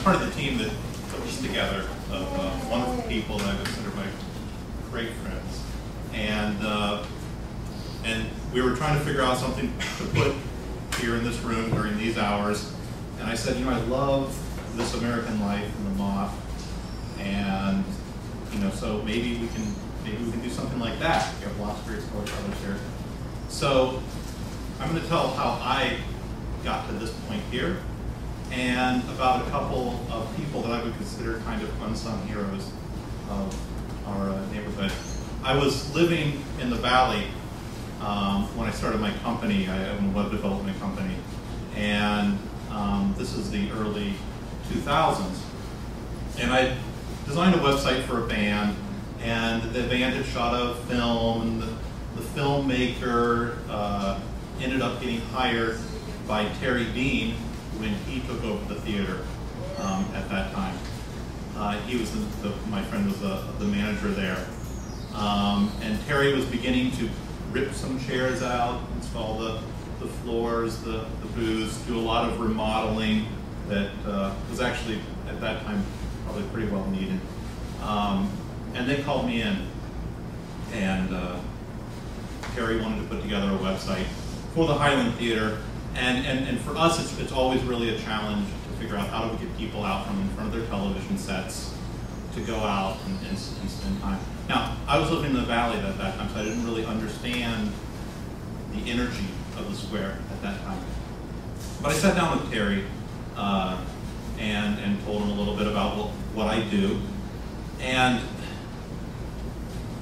part of the team that put this together of wonderful people that I consider my great friends. And we were trying to figure out something to put here in this room during these hours. And I said, I love This American Life and The Moth. And, so maybe we can do something like that. We have lots of great storytellers here. So I'm going to tell how I got to this point here, and about a couple of people that I would consider kind of unsung heroes of our neighborhood. I was living in the Valley when I started my company. I own a web development company, and this is the early 2000s. And I designed a website for a band, and the band had shot a film, and the filmmaker ended up getting hired by Terry Dean when he took over the theater at that time. He was my friend was the manager there. And Terry was beginning to rip some chairs out, install the floors, the booths, do a lot of remodeling that was actually, at that time, probably pretty well needed. And they called me in, and Terry wanted to put together a website for the Highland Theater. And for us, it's always really a challenge to figure out how do we get people out from in front of their television sets to go out and spend time. Now, I was living in the Valley at that time, so I didn't really understand the energy of the square at that time. But I sat down with Terry and told him a little bit about what I do. And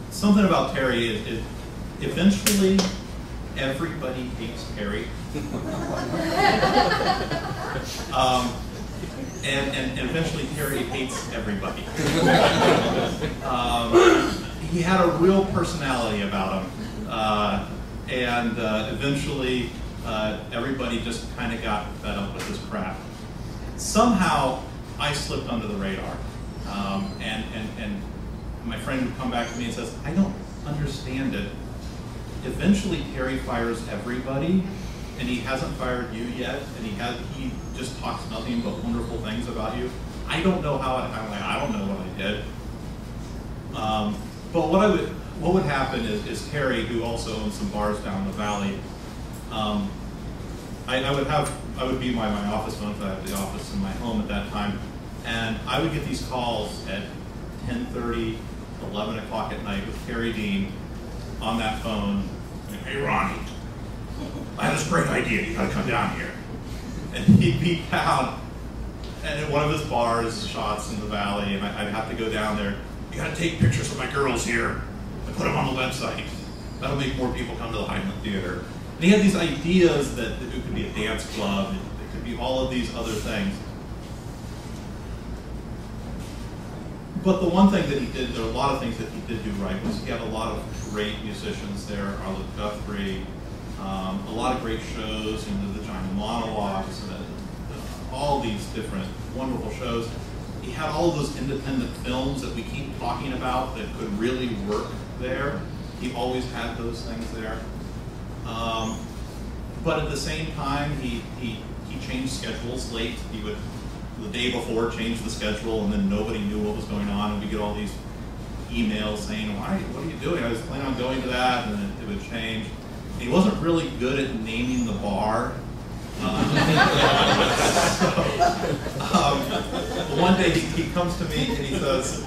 something about Terry is eventually everybody hates Terry. And eventually Terry hates everybody. He had a real personality about him. And eventually everybody just kind of got fed up with his crap. Somehow I slipped under the radar. And my friend would come back to me and says, I don't understand it. Eventually Terry fires everybody, and he hasn't fired you yet, and he just talks nothing but wonderful things about you. I don't know how it happened. I don't know what I did. But what would happen is Terry, who also owns some bars down in the Valley, I would be my office phone, because I had the office in my home at that time, and I would get these calls at 10:30, 11 o'clock at night with Terry Dean on that phone. Hey Ronnie, I have this great idea, you gotta come down here. And he'd be down at one of his bars, shots in the Valley, and I'd have to go down there. You gotta take pictures of my girls here and put them on the website. That'll make more people come to the Highland Theater. And he had these ideas that it could be a dance club, it could be all of these other things. But the one thing that he did, there were a lot of things that he did do right, was he had a lot of great musicians there, Arlo Guthrie, a lot of great shows, the Vagina Monologues, all these different wonderful shows. He had all of those independent films that we keep talking about that could really work there. He always had those things there. But at the same time, he changed schedules late. He would, the day before, change the schedule, and then nobody knew what was going on, and we get all these emails saying, what are you doing? I was planning on going to that, and it would change. He wasn't really good at naming the bar. One day he comes to me and he says,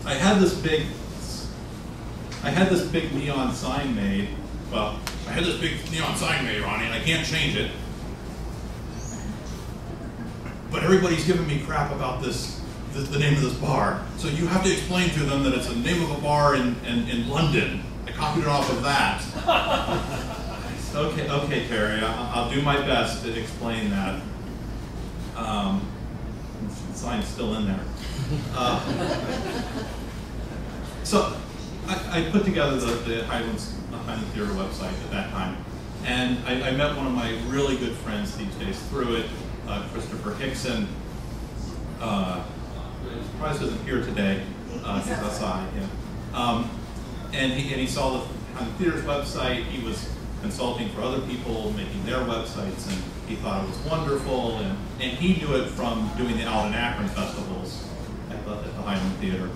I had this big neon sign made. Well, I had this big neon sign made, Ronnie, and I can't change it. But everybody's giving me crap about the name of this bar. So you have to explain to them that it's the name of a bar in London. I copied it off of that. Okay, Terry, I'll do my best to explain that. The sign's still in there. So I put together the Highland Theater website at that time, and I met one of my really good friends these days through it, Christopher Higgins. Surprised isn't here today, because that's and he saw the Highland Theater's website. He was consulting for other people, making their websites, He thought it was wonderful, and he knew it from doing the Alden Akron festivals at the Highland Theater.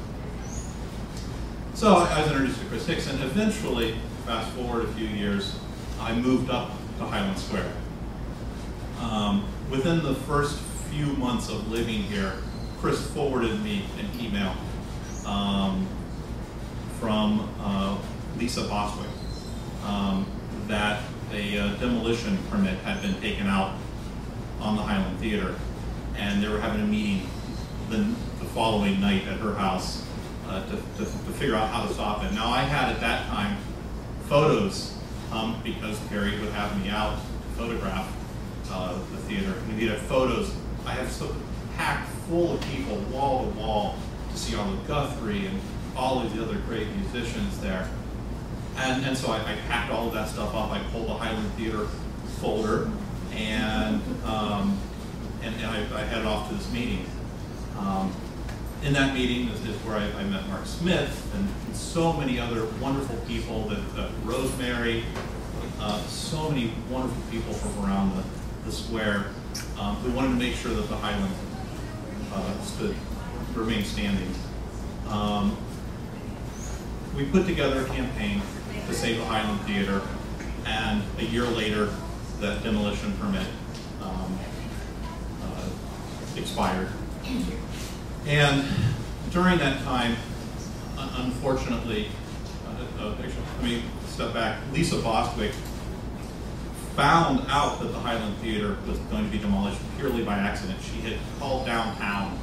So I was introduced to Chris Hicks, and eventually, fast forward a few years, I moved up to Highland Square. Within the first few months of living here, Chris forwarded me an email from Lisa Boswick that a demolition permit had been taken out on the Highland Theater, and they were having a meeting the following night at her house to figure out how to stop it. Now, I had at that time photos because Terry would have me out to photograph the theater. And we had photos. I have so packed full of people, wall to wall, to see all of Guthrie and all of the other great musicians there. And so I packed all of that stuff up. I pulled the Highland Theater folder, and I headed off to this meeting. In that meeting is where I met Mark Smith and so many other wonderful people, that Rosemary, so many wonderful people from around the square who wanted to make sure that the Highland remained standing. We put together a campaign to save the Highland Theater, and a year later, that demolition permit expired. And during that time, unfortunately, let me step back. Lisa Bostwick found out that the Highland Theater was going to be demolished purely by accident. She had called downtown,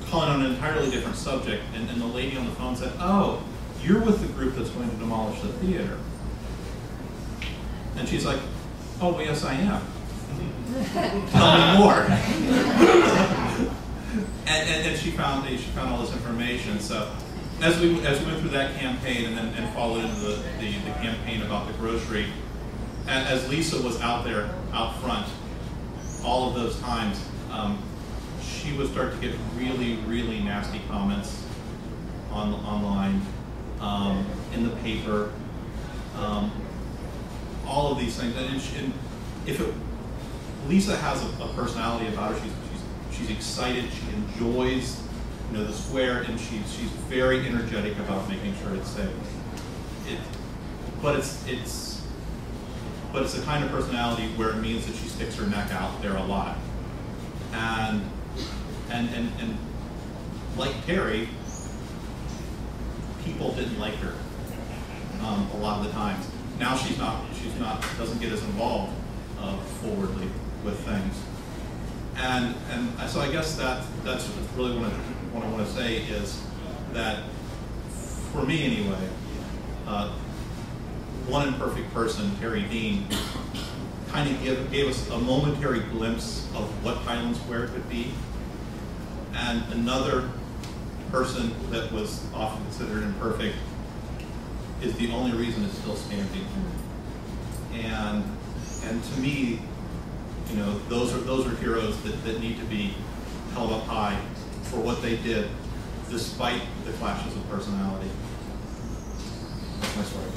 calling on an entirely different subject, and the lady on the phone said, "Oh, you're with the group that's going to demolish the theater." And she's like, "Oh, well, yes, I am. Tell me more." And she found all this information. So as we went through that campaign and followed into the campaign about the grocery, as Lisa was out there, out front, all of those times, she would start to get really, really nasty comments online, in the paper, all of these things. And Lisa has a personality about her. She's excited. She enjoys, the square, and she's very energetic about making sure it's safe. But it's the kind of personality where it means that she sticks her neck out there a lot. And like Terry, people didn't like her a lot of the times. Now she's not doesn't get as involved forwardly with things. And so I guess that's really what I want to say is that, for me anyway, one imperfect person, Terry Dean, kind of gave us a momentary glimpse of what Highland Square could be. And another person that was often considered imperfect is the only reason it's still standing. And to me, those are heroes that need to be held up high for what they did, despite the clashes of personality. That's my story.